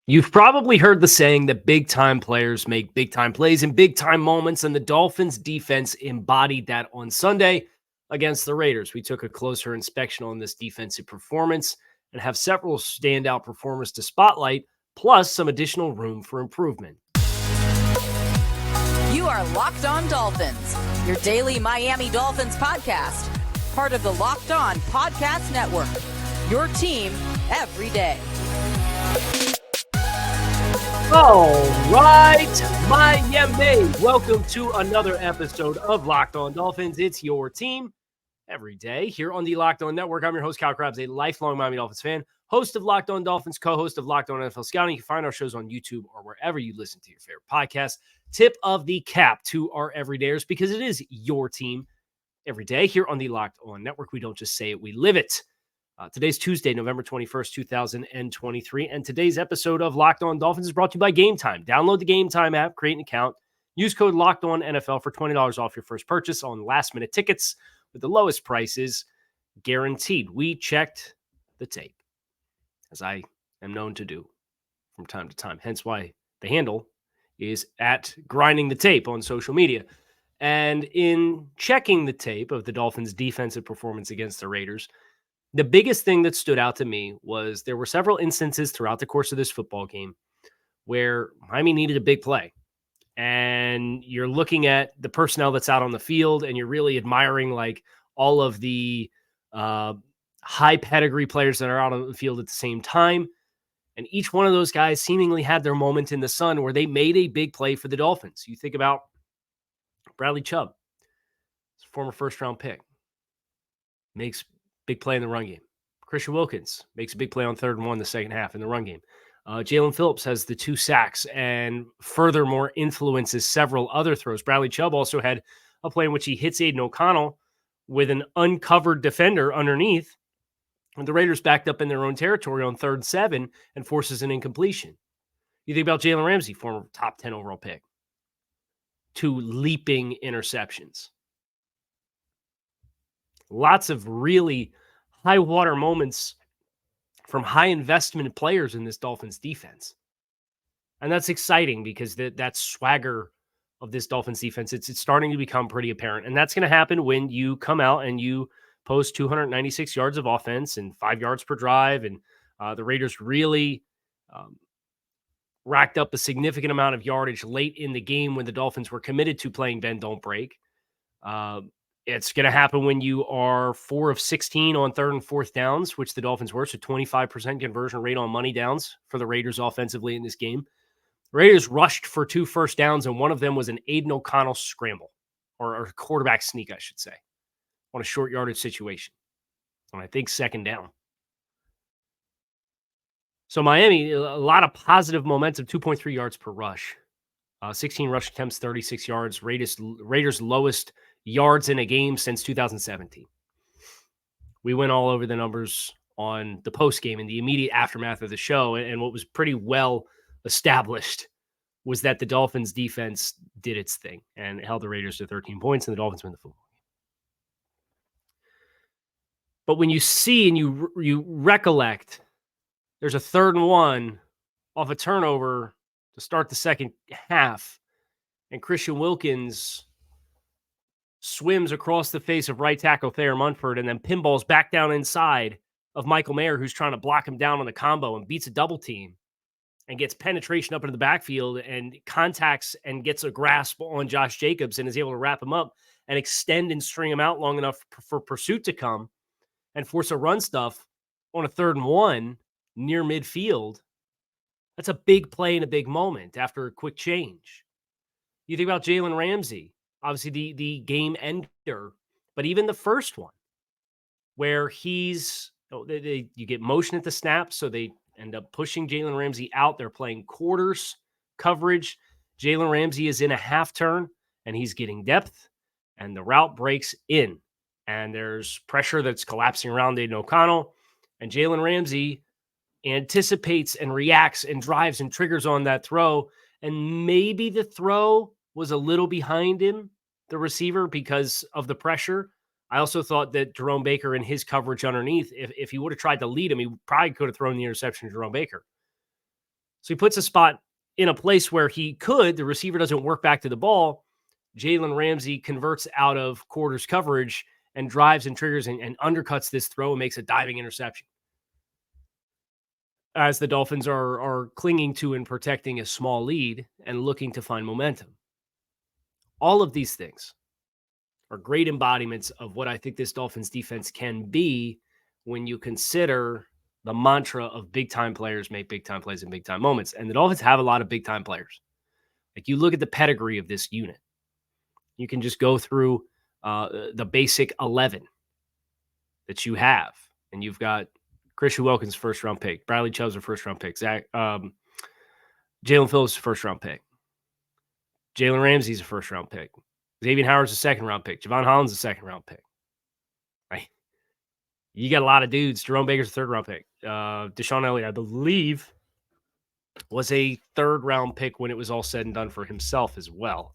You've probably heard the saying that big-time players make big-time plays in big-time moments, and the Dolphins defense embodied that on Sunday against the Raiders. We took a closer inspection on this defensive performance and have several standout performers to spotlight, plus some additional room for improvement. You are Locked On Dolphins, your daily Miami Dolphins podcast, part of the Locked On Podcast Network, your team every day. All right, Miami. Welcome to another episode of Locked On Dolphins. It's your team every day here on the Locked On Network. I'm your host, Kyle Krabs, a lifelong Miami Dolphins fan, host of Locked On Dolphins, co-host of Locked On NFL Scouting. You can find our shows on YouTube or wherever you listen to your favorite podcast. Tip of the cap to our everydayers, because it is your team every day here on the Locked On Network. We don't just say it, we live it. Today's Tuesday, November 21st, 2023, and today's episode of Locked On Dolphins is brought to you by Gametime. Download the Gametime app, create an account, use code LOCKEDONNFL for $20 off your first purchase on last-minute tickets with the lowest prices guaranteed. We checked the tape, as I am known to do from time to time, hence why the handle is at Grinding the Tape on social media. And in checking the tape of the Dolphins' defensive performance against the Raiders, the biggest thing that stood out to me was there were several instances throughout the course of this football game where Miami needed a big play. And you're looking at the personnel that's out on the field, and you're really admiring like all of the high pedigree players that are out on the field at the same time. And each one of those guys seemingly had their moment in the sun where they made a big play for the Dolphins. You think about Bradley Chubb, former first-round pick, makes big play in the run game. Christian Wilkins makes a big play on 3rd and 1 the second half in the run game. Jalen Phillips has the 2 sacks and furthermore influences several other throws. Bradley Chubb also had a play in which he hits Aiden O'Connell with an uncovered defender underneath, and the Raiders backed up in their own territory on 3rd and 7 and forces an incompletion. You think about Jaylen Ramsey, former top 10 overall pick. 2 leaping interceptions. Lots of really high water moments from high investment players in this Dolphins defense. And that's exciting because that swagger of this Dolphins defense, it's starting to become pretty apparent. And that's going to happen when you come out and you post 296 yards of offense and 5 yards per drive. And the Raiders really racked up a significant amount of yardage late in the game when the Dolphins were committed to playing bend, don't break. It's going to happen when you are 4 of 16 on 3rd and 4th downs, which the Dolphins were, so 25% conversion rate on money downs for the Raiders offensively in this game. The Raiders rushed for 2 first downs, and one of them was an Aiden O'Connell scramble, or a quarterback sneak, I should say, on a short yardage situation. And I think 2nd down. So Miami, a lot of positive momentum, 2.3 yards per rush. 16 rush attempts, 36 yards. Raiders' lowest yards in a game since 2017. We went all over the numbers on the post game in the immediate aftermath of the show, and what was pretty well established was that the Dolphins defense did its thing and held the Raiders to 13 points, and the Dolphins win the football game. But when you see and you recollect, there's a 3rd and 1 off a turnover to start the second half, and Christian Wilkins swims across the face of right tackle Thayer Munford and then pinballs back down inside of Michael Mayer, who's trying to block him down on the combo, and beats a double team and gets penetration up into the backfield and contacts and gets a grasp on Josh Jacobs and is able to wrap him up and extend and string him out long enough for pursuit to come and force a run stuff on a 3rd and 1 near midfield. That's a big play and a big moment after a quick change. You think about Jaylen Ramsey, obviously the game ender, but even the first one where you get motion at the snap, so they end up pushing Jaylen Ramsey out. They're playing quarters coverage. Jaylen Ramsey is in a half turn, and he's getting depth, and the route breaks in, and there's pressure that's collapsing around Aiden O'Connell, and Jaylen Ramsey anticipates and reacts and drives and triggers on that throw, and maybe the throw was a little behind him, the receiver, because of the pressure. I also thought that Jerome Baker and his coverage underneath, if he would have tried to lead him, he probably could have thrown the interception to Jerome Baker. So he puts a spot in a place where the receiver doesn't work back to the ball. Jaylen Ramsey converts out of quarters coverage and drives and triggers and undercuts this throw and makes a diving interception. As the Dolphins are clinging to and protecting a small lead and looking to find momentum. All of these things are great embodiments of what I think this Dolphins defense can be when you consider the mantra of big-time players make big-time plays in big-time moments. And the Dolphins have a lot of big-time players. Like, you look at the pedigree of this unit. You can just go through the basic 11 that you have. And you've got Christian Wilkins, first-round pick. Bradley Chubb's a first-round pick. Jalen Phillips, first-round pick. Jaylen Ramsey's a first-round pick. Xavier Howard's a second-round pick. Javon Holland's a second-round pick. Right? You got a lot of dudes. Jerome Baker's a third-round pick. Deshaun Elliott, I believe, was a third-round pick when it was all said and done for himself as well.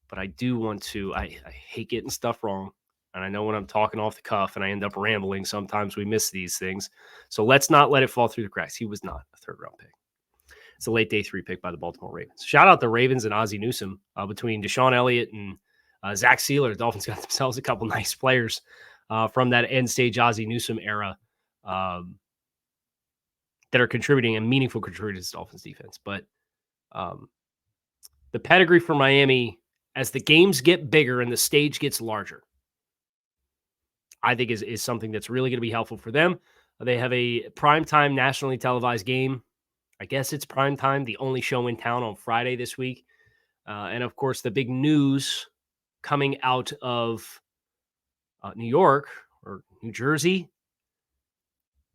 But I do want to – I hate getting stuff wrong. And I know when I'm talking off the cuff and I end up rambling, sometimes we miss these things. So let's not let it fall through the cracks. He was not a third-round pick. It's a late day 3 pick by the Baltimore Ravens. Shout out the Ravens and Ozzie Newsome. Between Deshaun Elliott and Zach Sealer, the Dolphins got themselves a couple nice players from that end-stage Ozzie Newsome era that are contributing and meaningful contributors to the Dolphins defense. But the pedigree for Miami, as the games get bigger and the stage gets larger, I think is something that's really going to be helpful for them. They have a primetime nationally televised game. I guess it's primetime, the only show in town on Friday this week. And, of course, the big news coming out of New York or New Jersey,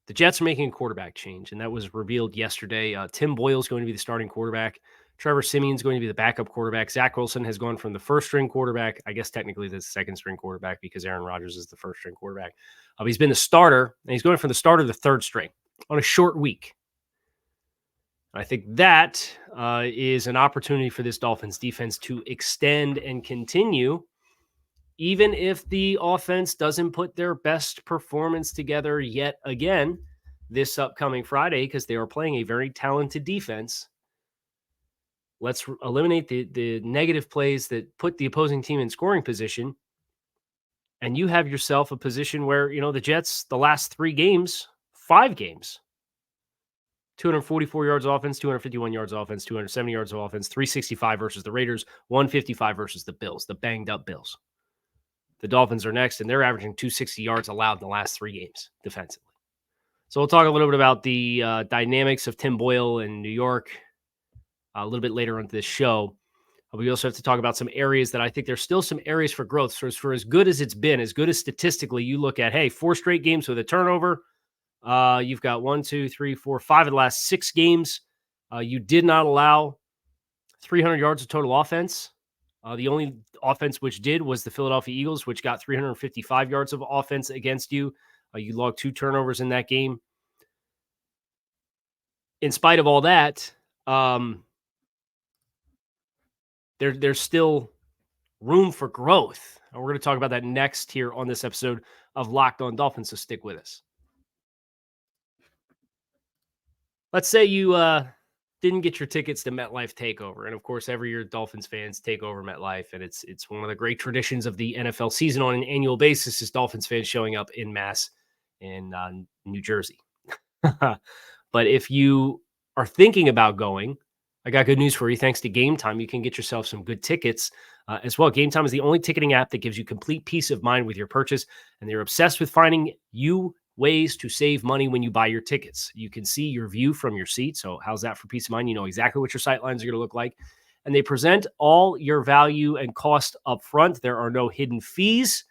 the Jets are making a quarterback change, and that was revealed yesterday. Tim Boyle is going to be the starting quarterback. Trevor Siemian's going to be the backup quarterback. Zach Wilson has gone from the first-string quarterback, I guess technically the second-string quarterback because Aaron Rodgers is the first-string quarterback. He's been the starter, and he's going from the starter to the third string on a short week. I think that is an opportunity for this Dolphins defense to extend and continue, even if the offense doesn't put their best performance together yet again this upcoming Friday, because they are playing a very talented defense. Let's eliminate the negative plays that put the opposing team in scoring position, and you have yourself a position where, the Jets, the last 5 games, 244 yards of offense, 251 yards of offense, 270 yards of offense, 365 versus the Raiders, 155 versus the Bills, the banged-up Bills. The Dolphins are next, and they're averaging 260 yards allowed in the last 3 games defensively. So we'll talk a little bit about the dynamics of Tim Boyle in New York a little bit later on this show. We also have to talk about some areas that I think there's still some areas for growth. So for as good as it's been, as good as statistically you look at, 4 straight games with a turnover. You've got 1, 2, 3, 4, 5 of the last 6 games. You did not allow 300 yards of total offense. The only offense which did was the Philadelphia Eagles, which got 355 yards of offense against you. You logged 2 turnovers in that game. In spite of all that, there's still room for growth. And we're going to talk about that next here on this episode of Locked On Dolphins, so stick with us. Let's say you didn't get your tickets to MetLife Takeover. And, of course, every year Dolphins fans take over MetLife. And it's one of the great traditions of the NFL season on an annual basis is Dolphins fans showing up in mass in New Jersey. But if you are thinking about going, I got good news for you. Thanks to Gametime, you can get yourself some good tickets as well. Gametime is the only ticketing app that gives you complete peace of mind with your purchase. And they're obsessed with finding you ways to save money when you buy your tickets. You can see your view from your seat. So how's that for peace of mind? You know exactly what your sight lines are going to look like. And they present all your value and cost up front. There are no hidden fees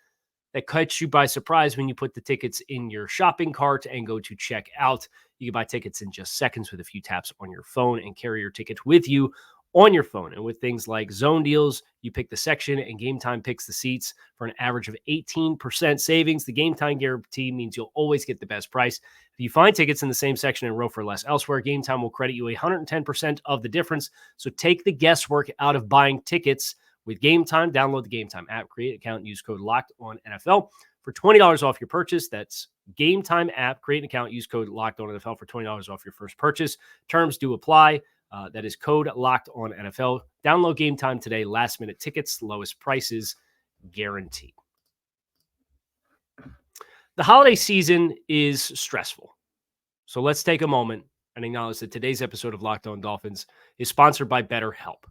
that catch you by surprise when you put the tickets in your shopping cart and go to check out. You can buy tickets in just seconds with a few taps on your phone and carry your ticket with you on your phone. And with things like zone deals, you pick the section and Gametime picks the seats for an average of 18% savings. The Gametime guarantee means you'll always get the best price. If you find tickets in the same section and row for less elsewhere, Gametime will credit you 110% of the difference. So take the guesswork out of buying tickets with Gametime. Download the Gametime app, create an account, and use code LOCKEDONNFL. for $20 off your purchase. That's Gametime app. Create an account. Use code LOCKEDONNFL for $20 off your first purchase. Terms do apply. That is code LOCKEDONNFL. Download Gametime today. Last-minute tickets, lowest prices guaranteed. The holiday season is stressful. So let's take a moment and acknowledge that today's episode of Locked On Dolphins is sponsored by BetterHelp.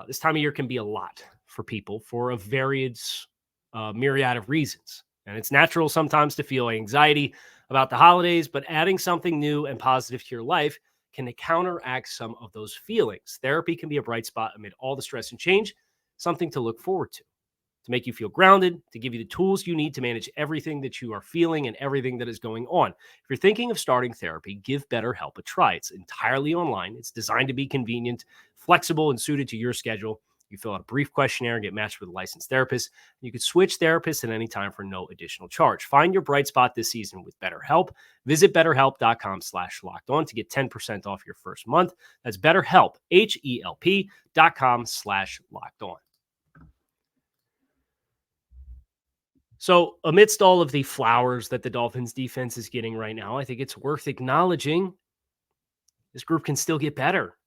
This time of year can be a lot for people for a myriad of reasons. And it's natural sometimes to feel anxiety about the holidays, but adding something new and positive to your life can counteract some of those feelings. Therapy can be a bright spot amid all the stress and change, something to look forward to make you feel grounded, to give you the tools you need to manage everything that you are feeling and everything that is going on. If you're thinking of starting therapy, give BetterHelp a try. It's entirely online. It's designed to be convenient, flexible, and suited to your schedule. You fill out a brief questionnaire and get matched with a licensed therapist. You can switch therapists at any time for no additional charge. Find your bright spot this season with BetterHelp. Visit BetterHelp.com/lockedon to get 10% off your first month. That's BetterHelp, HELP.com/lockedon. So amidst all of the flowers that the Dolphins defense is getting right now, I think it's worth acknowledging this group can still get better.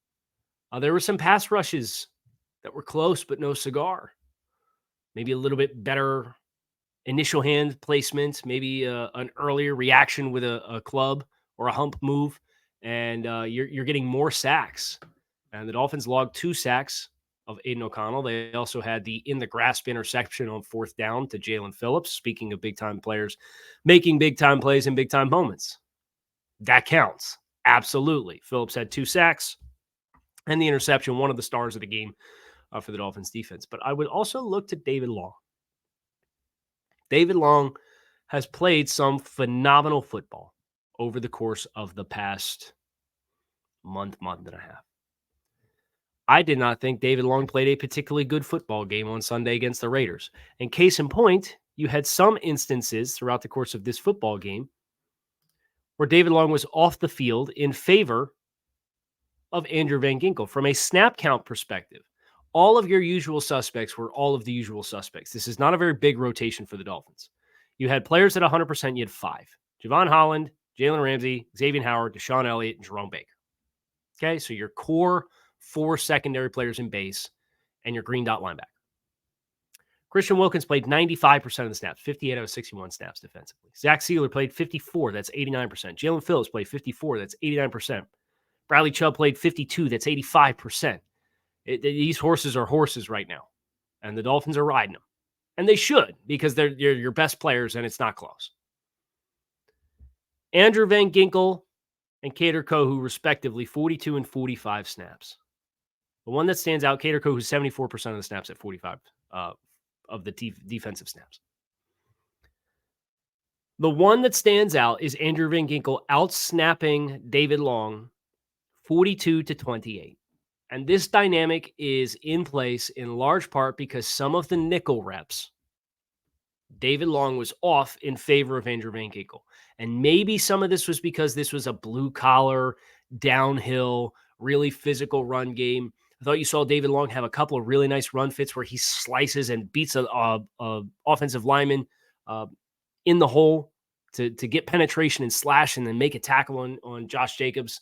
There were some pass rushes that were close, but no cigar. Maybe a little bit better initial hand placement, maybe an earlier reaction with a club or a hump move, and you're getting more sacks. And the Dolphins logged 2 sacks of Aiden O'Connell. They also had the in-the-grasp interception on 4th down to Jalen Phillips. Speaking of big-time players making big-time plays in big-time moments, that counts. Absolutely. Phillips had 2 sacks and the interception, one of the stars of the game for the Dolphins defense. But I would also look to David Long. David Long has played some phenomenal football over the course of the past month and a half. I did not think David Long played a particularly good football game on Sunday against the Raiders. And case in point, you had some instances throughout the course of this football game where David Long was off the field in favor of Andrew Van Ginkel. From a snap count perspective, all of your usual suspects were all of the usual suspects. This is not a very big rotation for the Dolphins. You had players at 100%, you had 5. Javon Holland, Jaylen Ramsey, Xavier Howard, Deshaun Elliott, and Jerome Baker. Okay, so your core 4 secondary players in base and your green dot linebacker. Christian Wilkins played 95% of the snaps, 58 out of 61 snaps defensively. Zach Sealer played 54, that's 89%. Jalen Phillips played 54, that's 89%. Bradley Chubb played 52, that's 85%. These horses are horses right now, and the Dolphins are riding them. And they should, because they're your best players, and it's not close. Andrew Van Ginkel and Kader Kohou, respectively, 42 and 45 snaps. The one that stands out, Kader Kohou, 74% of the snaps at 45 of the defensive snaps. The one that stands out is Andrew Van Ginkel out-snapping David Long 42-28. And this dynamic is in place in large part because some of the nickel reps, David Long was off in favor of Andrew Van Ginkel. And maybe some of this was because this was a blue-collar, downhill, really physical run game. I thought you saw David Long have a couple of really nice run fits where he slices and beats a offensive lineman in the hole to get penetration and slash and then make a tackle on Josh Jacobs.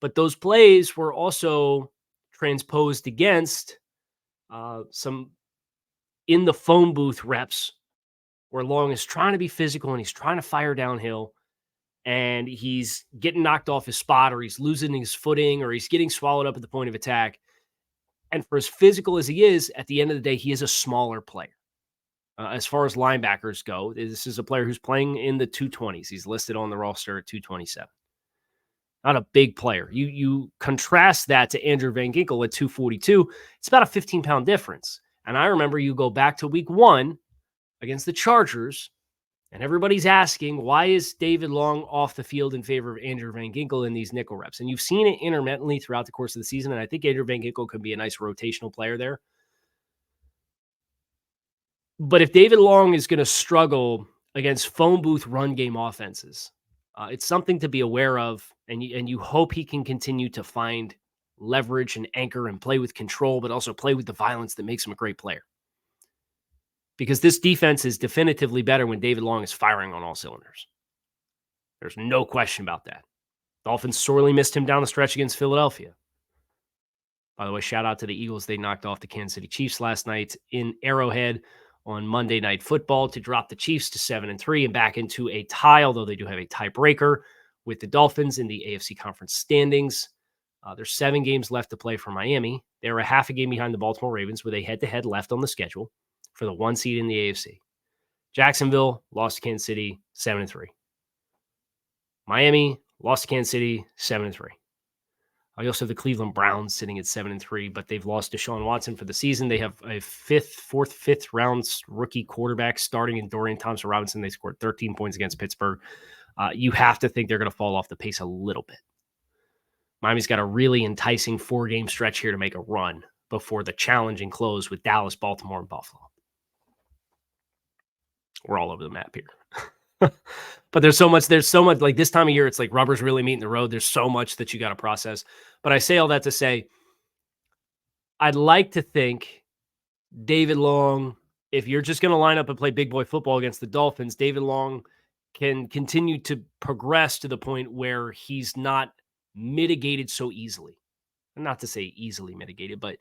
But those plays were also transposed against some in the phone booth reps where Long is trying to be physical and he's trying to fire downhill and he's getting knocked off his spot or he's losing his footing or he's getting swallowed up at the point of attack. And for as physical as he is, at the end of the day, he is a smaller player. As far as linebackers go, this is a player who's playing in the 220s. He's listed on the roster at 227. Not a big player. You contrast that to Andrew Van Ginkel at 242. It's about a 15-pound difference. And I remember you go back to week 1 against the Chargers, and everybody's asking, why is David Long off the field in favor of Andrew Van Ginkel in these nickel reps? And you've seen it intermittently throughout the course of the season, and I think Andrew Van Ginkel could be a nice rotational player there. But if David Long is going to struggle against phone booth run game offenses, it's something to be aware of, and you hope he can continue to find leverage and anchor and play with control, but also play with the violence that makes him a great player. because this defense is definitively better when David Long is firing on all cylinders. There's no question about that. Dolphins sorely missed him down the stretch against Philadelphia. By the way, shout out to the Eagles. They knocked off the Kansas City Chiefs last night in Arrowhead on Monday Night Football to drop the Chiefs to 7-3 and back into a tie, although they do have a tiebreaker with the Dolphins in the AFC Conference standings. There's 7 games left to play for Miami. They're a half a game behind the Baltimore Ravens with a head-to-head left on the schedule for the 1 seed in the AFC. Jacksonville lost to Kansas City 7-3. Miami lost to Kansas City 7-3. I also have the Cleveland Browns sitting at 7-3, but they've lost Deshaun Watson for the season. They have a fifth round rookie quarterback starting in Dorian Thompson-Robinson. They scored 13 points against Pittsburgh. You have to think they're going to fall off the pace a little bit. Miami's got a really enticing 4-game stretch here to make a run before the challenging close with Dallas, Baltimore, and Buffalo. We're all over the map here. But there's so much like this time of year, it's like rubber's really meeting the road. There's so much that you got to process. But I say all that to say, I'd like to think David Long, if you're just going to line up and play big boy football against the Dolphins, David Long can continue to progress to the point where he's not mitigated so easily. Not to say easily mitigated, but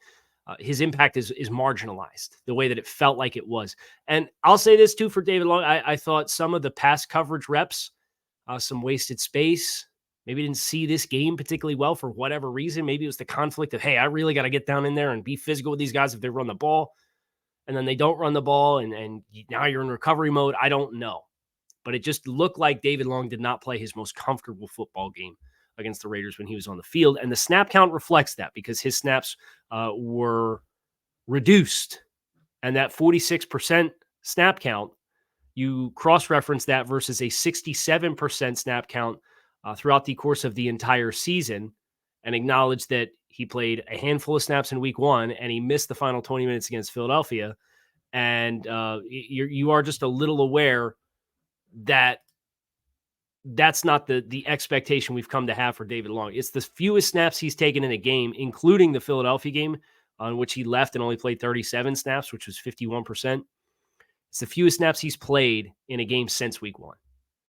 his impact is marginalized the way that it felt like it was. And I'll say this too for David Long. I thought some of the pass coverage reps, some wasted space, maybe didn't see this game particularly well for whatever reason. Maybe it was the conflict of, hey, I really got to get down in there and be physical with these guys if they run the ball. And then they don't run the ball and now you're in recovery mode. I don't know. But it just looked like David Long did not play his most comfortable football game against the Raiders when he was on the field. And the snap count reflects that because his snaps were reduced. And that 46% snap count, you cross-reference that versus a 67% snap count throughout the course of the entire season and acknowledge that he played a handful of snaps in week 1 and he missed the final 20 minutes against Philadelphia. And you are just a little aware that that's not the expectation we've come to have for David Long. It's the fewest snaps he's taken in a game, including the Philadelphia game on which he left and only played 37 snaps, which was 51%. It's the fewest snaps he's played in a game since week 1.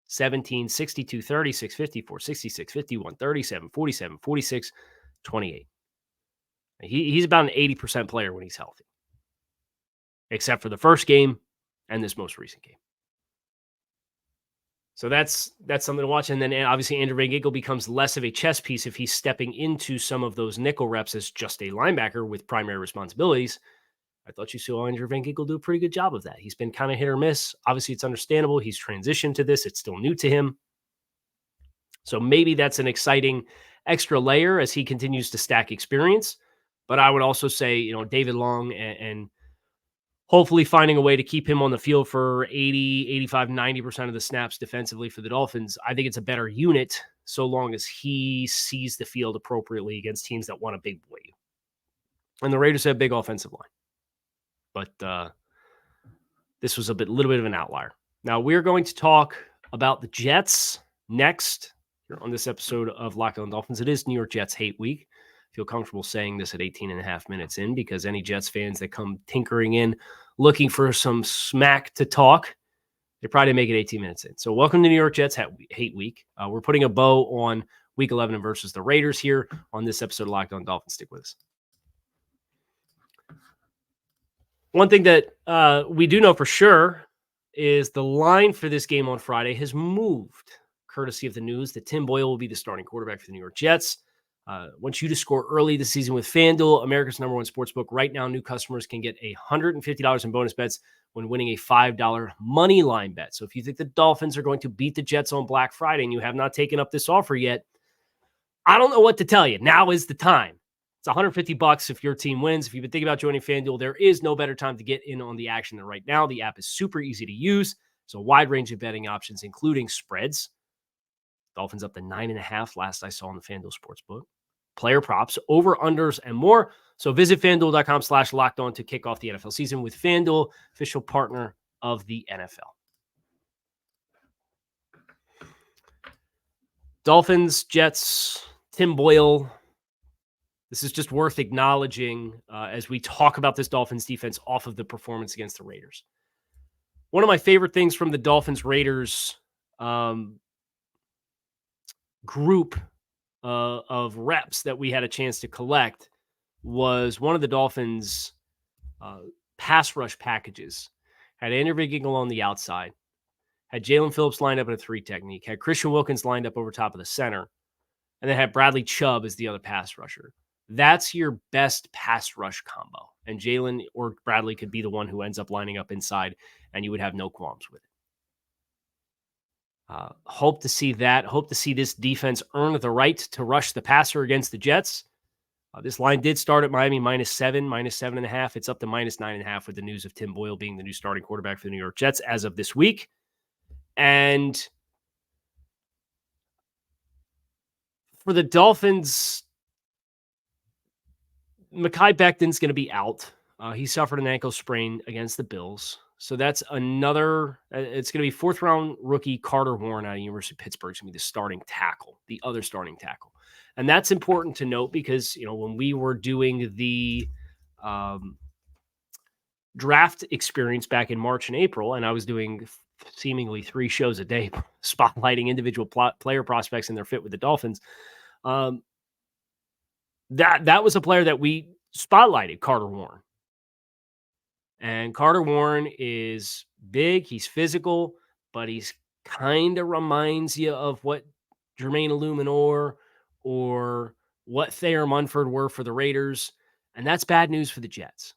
17, 62, 36, 54, 66, 51, 37, 47, 46, 28. He's about an 80% player when he's healthy, except for the first game and this most recent game. So that's something to watch. And then obviously Andrew Van Ginkel becomes less of a chess piece if he's stepping into some of those nickel reps as just a linebacker with primary responsibilities. I thought you saw Andrew Van Ginkel do a pretty good job of that. He's been kind of hit or miss. Obviously, it's understandable. He's transitioned to this. It's still new to him. So maybe that's an exciting extra layer as he continues to stack experience. But I would also say, David Long and hopefully finding a way to keep him on the field for 80, 85, 90% of the snaps defensively for the Dolphins. I think it's a better unit so long as he sees the field appropriately against teams that want a big boy. And the Raiders have a big offensive line. But this was a little bit of an outlier. Now we're going to talk about the Jets next here on this episode of Locked On Dolphins. It is New York Jets Hate Week. I feel comfortable saying this at 18 and a half minutes in because any Jets fans that come tinkering in looking for some smack to talk, they probably make it 18 minutes in. So welcome to New York Jets Hate Week. We're putting a bow on Week 11 versus the Raiders here on this episode of Locked On Dolphins. Stick with us. One thing that we do know for sure is the line for this game on Friday has moved, courtesy of the news that Tim Boyle will be the starting quarterback for the New York Jets. Want you to score early this season with FanDuel, America's #1 sportsbook. Right now, new customers can get $150 in bonus bets when winning a $5 money line bet. So if you think the Dolphins are going to beat the Jets on Black Friday and you have not taken up this offer yet, I don't know what to tell you. Now is the time. It's $150 if your team wins. If you've been thinking about joining FanDuel, there is no better time to get in on the action than right now. The app is super easy to use. There's a wide range of betting options, including spreads. Dolphins up to 9.5 last I saw on the FanDuel Sportsbook. Player props, over-unders, and more. So visit FanDuel.com/lockedon to kick off the NFL season with FanDuel, official partner of the NFL. Dolphins, Jets, Tim Boyle. This is just worth acknowledging as we talk about this Dolphins defense off of the performance against the Raiders. One of my favorite things from the Dolphins Raiders group of reps that we had a chance to collect was one of the Dolphins pass rush packages. Had Andrew Vigil on the outside, had Jalen Phillips lined up in a 3 technique, had Christian Wilkins lined up over top of the center, and then had Bradley Chubb as the other pass rusher. That's your best pass rush combo. And Jalen or Bradley could be the one who ends up lining up inside, and you would have no qualms with it. Hope to see that. Hope to see this defense earn the right to rush the passer against the Jets. This line did start at Miami -7, -7.5. It's up to -9.5 with the news of Tim Boyle being the new starting quarterback for the New York Jets as of this week. And for the Dolphins, Mekhi Becton's going to be out. He suffered an ankle sprain against the Bills. So that's another, it's going to be 4th-round rookie Carter Warren out of University of Pittsburgh. It's going to be the starting tackle, the other starting tackle. And that's important to note because, when we were doing the draft experience back in March and April, and I was doing seemingly 3 shows a day, spotlighting individual player prospects and their fit with the Dolphins, that was a player that we spotlighted, Carter Warren. And Carter Warren is big, he's physical, but he's kind of reminds you of what Jermaine Illuminor or what Thayer Munford were for the Raiders, and that's bad news for the Jets.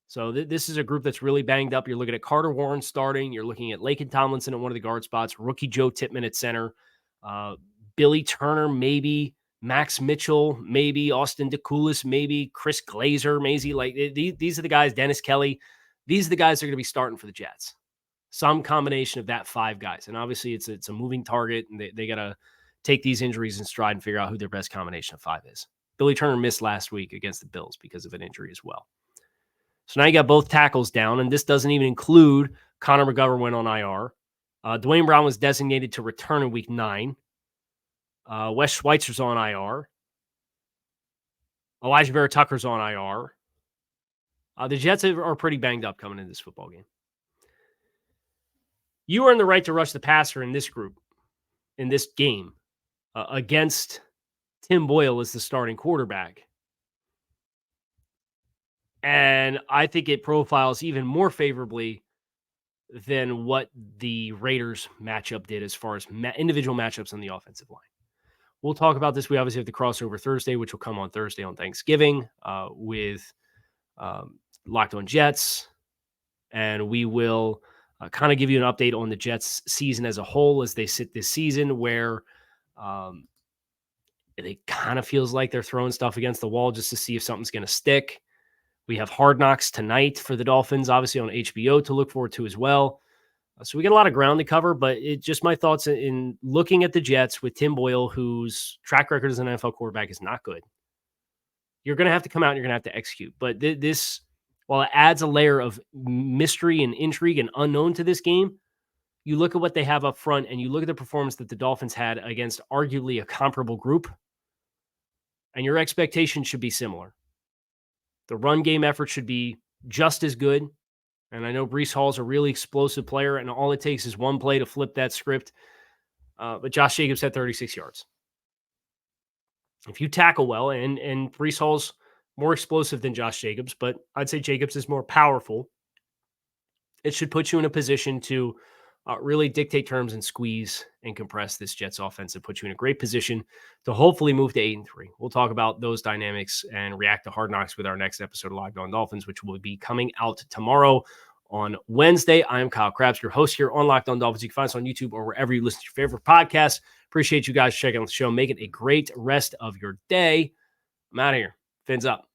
So this is a group that's really banged up. You're looking at Carter Warren starting. You're looking at Laken Tomlinson at one of the guard spots, rookie Joe Tippmann at center, Billy Turner, maybe Max Mitchell, maybe Austin DeCoulis, maybe Chris Glazer, maybe like these are the guys, Dennis Kelly. These are the guys that are going to be starting for the Jets. Some combination of that 5 guys. And obviously it's a moving target, and they got to take these injuries in stride and figure out who their best combination of 5 is. Billy Turner missed last week against the Bills because of an injury as well. So now you got both tackles down, and this doesn't even include Connor McGovern went on IR. Dwayne Brown was designated to return in week 9. Wes Schweitzer's on IR. Elijah Vera Tucker's on IR. The Jets are pretty banged up coming into this football game. You earn the right to rush the passer in this group, in this game, against Tim Boyle as the starting quarterback. And I think it profiles even more favorably than what the Raiders matchup did as far as individual matchups on the offensive line. We'll talk about this. We obviously have the crossover Thursday, which will come on Thursday on Thanksgiving with Locked On Jets. And we will kind of give you an update on the Jets season as a whole as they sit this season, where it kind of feels like they're throwing stuff against the wall just to see if something's going to stick. We have Hard Knocks tonight for the Dolphins, obviously on HBO to look forward to as well. So we got a lot of ground to cover, but it's just my thoughts in looking at the Jets with Tim Boyle, whose track record as an NFL quarterback is not good. You're going to have to come out and you're going to have to execute. But this, while it adds a layer of mystery and intrigue and unknown to this game, you look at what they have up front and you look at the performance that the Dolphins had against arguably a comparable group, and your expectations should be similar. The run game effort should be just as good. And I know Breece Hall's a really explosive player, and all it takes is one play to flip that script. But Josh Jacobs had 36 yards. If you tackle well, and Breece Hall's more explosive than Josh Jacobs, but I'd say Jacobs is more powerful, it should put you in a position to really dictate terms and squeeze and compress this Jets offense and put you in a great position to hopefully move to 8-3. We'll talk about those dynamics and react to Hard Knocks with our next episode of Locked On Dolphins, which will be coming out tomorrow on Wednesday. I am Kyle Krabs, your host here on Locked On Dolphins. You can find us on YouTube or wherever you listen to your favorite podcasts. Appreciate you guys checking out the show. Make it a great rest of your day. I'm out of here. Fins up.